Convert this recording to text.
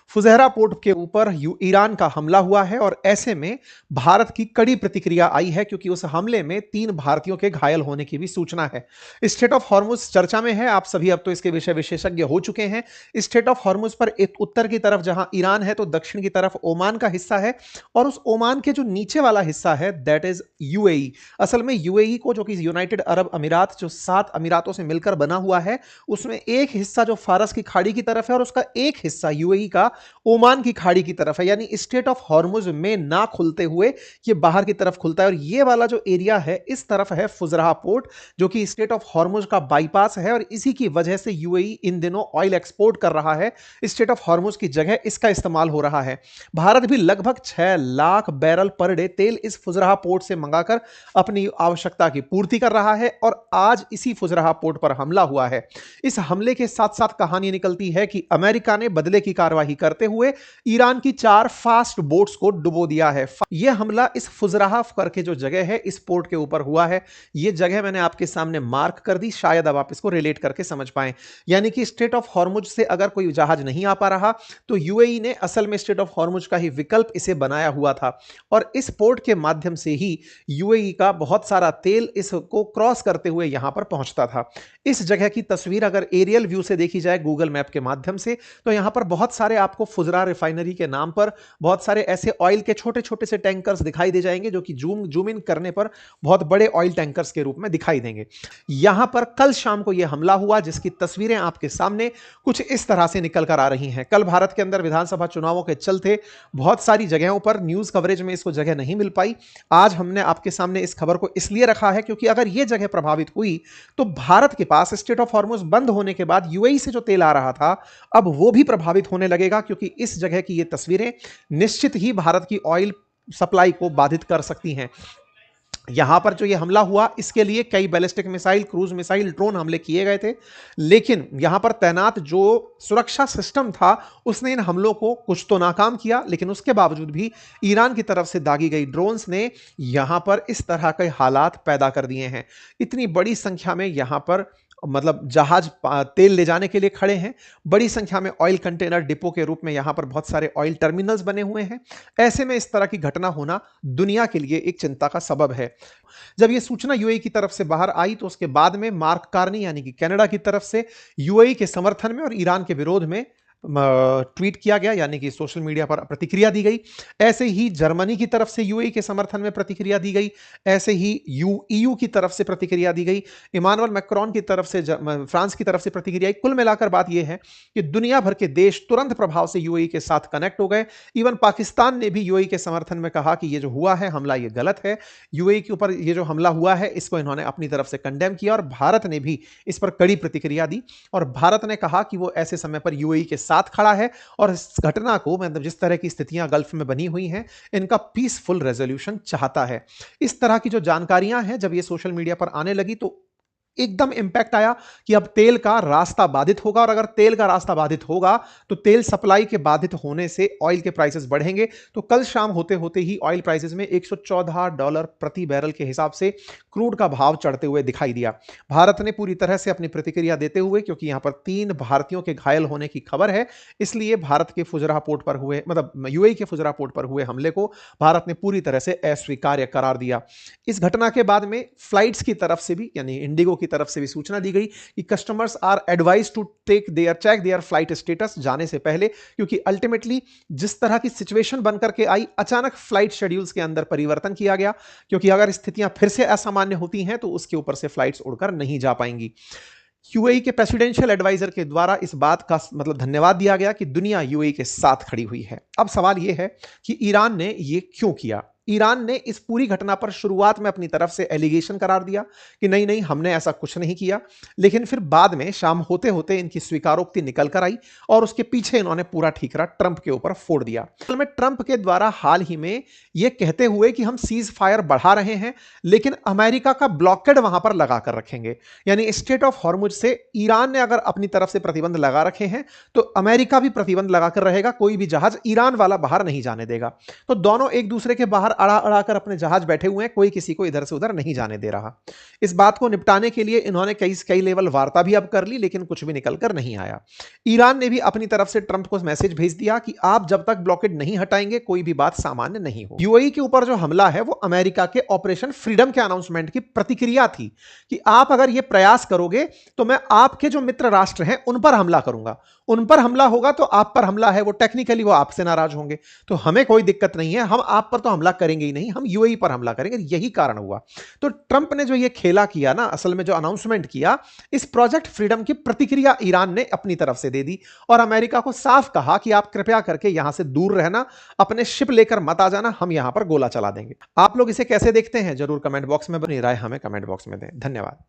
Fujairah port के ऊपर Iran का हमला हुआ है और ऐसे में भारत की कड़ी प्रतिक्रिया आई है, क्योंकि उस हमले में 3 भारतीयों के घायल होने की भी सूचना है। स्ट्रेट ऑफ हॉर्मुज चर्चा में है, आप सभी अब तो इसके विषय विशेषज्ञ हो चुके हैं। स्ट्रेट ऑफ हॉर्मुज पर एक उत्तर की तरफ जहां ईरान है, तो दक्षिण की तरफ ओमान का हिस्सा है, और उस ओमान के जो नीचे वाला हिस्सा है दैट इज यूएई। असल में यूएई को, जो कि यूनाइटेड अरब अमीरात, जो 7 अमीरातों से मिलकर बना हुआ है, उसमें एक हिस्सा जो फारस की खाड़ी की तरफ है और उसका एक हिस्सा यूएई का ओमान की खाड़ी की तरफ है। यानी स्ट्रेट ऑफ हॉर्मुज में ना खुलते हुए ये बाहर की तरफ खुलता है, और ये वाला जो एरिया है इस तरफ है फुजराह पोर्ट, जो कि स्ट्रेट ऑफ हॉर्मुज का बाईपास है, और इसी की वजह से यूएई इन दिनों ऑयल एक्सपोर्ट कर रहा है। स्ट्रेट ऑफ हॉर्मुज की जगह इसका इस्तेमाल हो रहा है। भारत भी लगभग 6 लाख बैरल पर डे तेल इस फुजराह पोर्ट से मंगाकर अपनी आवश्यकता की पूर्ति कर रहा है, और आज इसी फुजराह पोर्ट पर हमला हुआ है। इस हमले के साथ साथ कहानी निकलती है कि अमेरिका ने बदले की कार्रवाई करते हुए ईरान की 4 फास्ट बोट्स को डुबो दिया है। यह हमला इस फुजराह करके जो जगह है इस पोर्ट के ऊपर हुआ है। यह जगह मैंने आपके सामने मार्क कर दी, शायद अब आप इसको रिलेट करके समझ पाएं। यानी कि स्ट्रेट ऑफ हॉर्मुज से अगर कोई जहाज नहीं आ पा रहा, तो यूएई ने असल में स्ट्रेट ऑफ हॉर्मुज का ही विकल्प इसे बनाया हुआ था, और इस पोर्ट के माध्यम से ही यूएई का बहुत सारा तेल इसको क्रॉस करते हुए यहां पर पहुंचता था। इस जगह की तस्वीर अगर एरियल व्यू से देखी जाए गूगल मैप के माध्यम से, तो यहां पर बहुत सारे आपको फुजरा रिफाइनरी के नाम पर बहुत सारे ऐसे ऑयल के छोटे छोटे से टैंकर्स दिखाई दे जाएंगे, जो कि जूम इन करने पर बहुत बड़े ऑयल टैंकर्स के रूप में दिखाई देंगे। यहां पर कल शाम को यह हमला हुआ, जिसकी तस्वीरें आपके सामने कुछ इस तरह से निकल कर आ रही हैं। कल भारत के अंदर विधानसभा चुनावों के चलते बहुत सारी जगहों पर न्यूज कवरेज में इसको जगह नहीं मिल पाई। आज हमने आपके सामने इस खबर को इसलिए रखा है क्योंकि अगर यह जगह प्रभावित हुई, तो भारत के पास स्ट्रेट ऑफ हॉर्मुज बंद होने के बाद यूएई से जो तेल आ रहा था, अब वो भी प्रभावित होने लगेगा, क्योंकि इस जगह की ये तस्वीरें निश्चित ही भारत की ऑयल सप्लाई को बाधित कर सकती हैं। यहां पर जो ये हमला हुआ, इसके लिए कई ballistic missile, cruise missile, drone हमले किए गए थे, लेकिन यहां पर तैनात जो सुरक्षा सिस्टम था उसने इन हमलों को कुछ तो नाकाम किया, लेकिन उसके बावजूद भी ईरान की तरफ से दागी गई ड्रोन्स ने यहां पर इस तरह के हालात पैदा कर दिए हैं। इतनी बड़ी संख्या में यहां पर मतलब जहाज तेल ले जाने के लिए खड़े हैं, बड़ी संख्या में ऑयल कंटेनर डिपो के रूप में यहां पर बहुत सारे ऑयल टर्मिनल्स बने हुए हैं। ऐसे में इस तरह की घटना होना दुनिया के लिए एक चिंता का सबब है। जब यह सूचना यूएई की तरफ से बाहर आई, तो उसके बाद में मार्क कार्नी यानी कि कनाडा की तरफ से यूएई के समर्थन में और ईरान के विरोध में ट्वीट किया गया, यानी कि सोशल मीडिया पर प्रतिक्रिया दी गई। ऐसे ही जर्मनी की तरफ से यूएई के समर्थन में प्रतिक्रिया दी गई, ऐसे ही ईयू की तरफ से प्रतिक्रिया दी गई, इमानुएल मैक्रोन की तरफ से, फ्रांस की तरफ से प्रतिक्रिया। कुल मिलाकर बात यह है कि दुनिया भर के देश तुरंत प्रभाव से यूएई के साथ कनेक्ट हो गए। इवन पाकिस्तान ने भी यूएई के समर्थन में कहा कि यह जो हुआ है हमला, यह गलत है। यूएई के ऊपर यह जो हमला हुआ है इसको इन्होंने अपनी तरफ से कंडेम किया, और भारत ने भी इस पर कड़ी प्रतिक्रिया दी, और भारत ने कहा कि वो ऐसे समय पर यूएई के साथ खड़ा है, और इस घटना को, मतलब जिस तरह की स्थितियां गल्फ में बनी हुई हैं, इनका पीसफुल रेजोल्यूशन चाहता है। इस तरह की जो जानकारियां हैं जब ये सोशल मीडिया पर आने लगी, तो एकदम इंपैक्ट आया कि अब तेल का रास्ता बाधित होगा, और अगर तेल का रास्ता बाधित होगा तो तेल सप्लाई के बाधित होने से ऑयल के प्राइसेस बढ़ेंगे। तो कल शाम होते होते ही ऑयल प्राइसेस में $114 प्रति बैरल के हिसाब से क्रूड का भाव चढ़ते हुए दिखाई दिया। भारत ने पूरी तरह से अपनी प्रतिक्रिया देते हुए, क्योंकि यहां पर 3 भारतीयों के घायल होने की खबर है, इसलिए भारत के फुजरा पोर्ट पर हुए, मतलब यूएई के फुजरा पोर्ट पर हुए हमले को भारत ने पूरी तरह से अस्वीकार्य करार दिया। इस घटना के बाद में फ्लाइट्स की तरफ से भी, यानी इंडिगो की तरफ से भी सूचना दी गई कि customers are advised to check their flight status जाने से पहले, क्योंकि अल्टीमेटली जिस तरह की सिचुएशन बनकर के आई, अचानक फ्लाइट शेड्यूल्स के अंदर परिवर्तन किया गया, क्योंकि अगर स्थितियां फिर से असामान्य होती हैं तो उसके ऊपर से फ्लाइट्स उड़कर नहीं जा पाएंगी। यूएई के प्रेसिडेंशियल एडवाइजर के द्वारा इस बात का मतलब धन्यवाद दिया गया कि दुनिया यूएई के साथ खड़ी हुई है। अब सवाल यह है कि ईरान ने यह क्यों किया। ईरान ने इस पूरी घटना पर शुरुआत में अपनी तरफ से एलिगेशन करार दिया कि नहीं नहीं, हमने ऐसा कुछ नहीं किया, लेकिन फिर बाद में शाम होते होते इनकी स्वीकारोक्ति निकल कर आई, और उसके पीछे इन्होंने पूरा ठीकरा ट्रंप के ऊपर फोड़ दिया। असल में ट्रंप के द्वारा हाल ही में यह कहते हुए कि हम सीज फायर बढ़ा रहे हैं, लेकिन अमेरिका का ब्लॉकेड वहां पर लगा कर रखेंगे, यानी स्ट्रेट ऑफ हॉर्मुज से ईरान ने अगर अपनी तरफ से प्रतिबंध लगा रखे हैं, तो अमेरिका भी प्रतिबंध लगाकर रहेगा, कोई भी जहाज ईरान वाला बाहर नहीं जाने देगा। तो दोनों एक दूसरे के बाहर अड़ा अड़ा कर अपने जहाज बैठे हुए हैं, कोई किसी को इधर से उधर नहीं जाने दे रहा। इस बात को निपटाने के लिए इन्होंने कई लेवल वार्ता भी अब कर ली, लेकिन कुछ भी निकल कर नहीं आया। ईरान ने भी अपनी तरफ से ट्रंप को मैसेज भेज दिया कि आप जब तक ब्लॉकेड नहीं हटाएंगे कोई भी बात सामान्य नहीं हो। यूएई के ऊपर जो हमला है वो अमेरिका के ऑपरेशन फ्रीडम के अनाउंसमेंट की प्रतिक्रिया थी कि आप अगर ये प्रयास करोगे तो मैं आपके जो मित्र राष्ट्र हैं उन पर हमला करूंगा, उन पर हमला होगा तो आप पर हमला है, वो टेक्निकली वो आपसे नाराज होंगे, तो हमें कोई दिक्कत नहीं है, हम आप पर तो हमला करेंगे ही नहीं, हम यूएई पर हमला करेंगे। यही कारण हुआ। तो ट्रंप ने जो ये खेला किया ना, असल में जो अनाउंसमेंट किया, इस प्रोजेक्ट फ्रीडम की प्रतिक्रिया ईरान ने अपनी तरफ से दे दी और अमेरिका को साफ कहा कि आप कृपया करके यहां से दूर रहना, अपने शिप लेकर मत आ जाना, हम यहां पर गोला चला देंगे। आप लोग इसे कैसे देखते हैं जरूर कमेंट बॉक्स में अपनी राय हमें कमेंट बॉक्स में दें। धन्यवाद।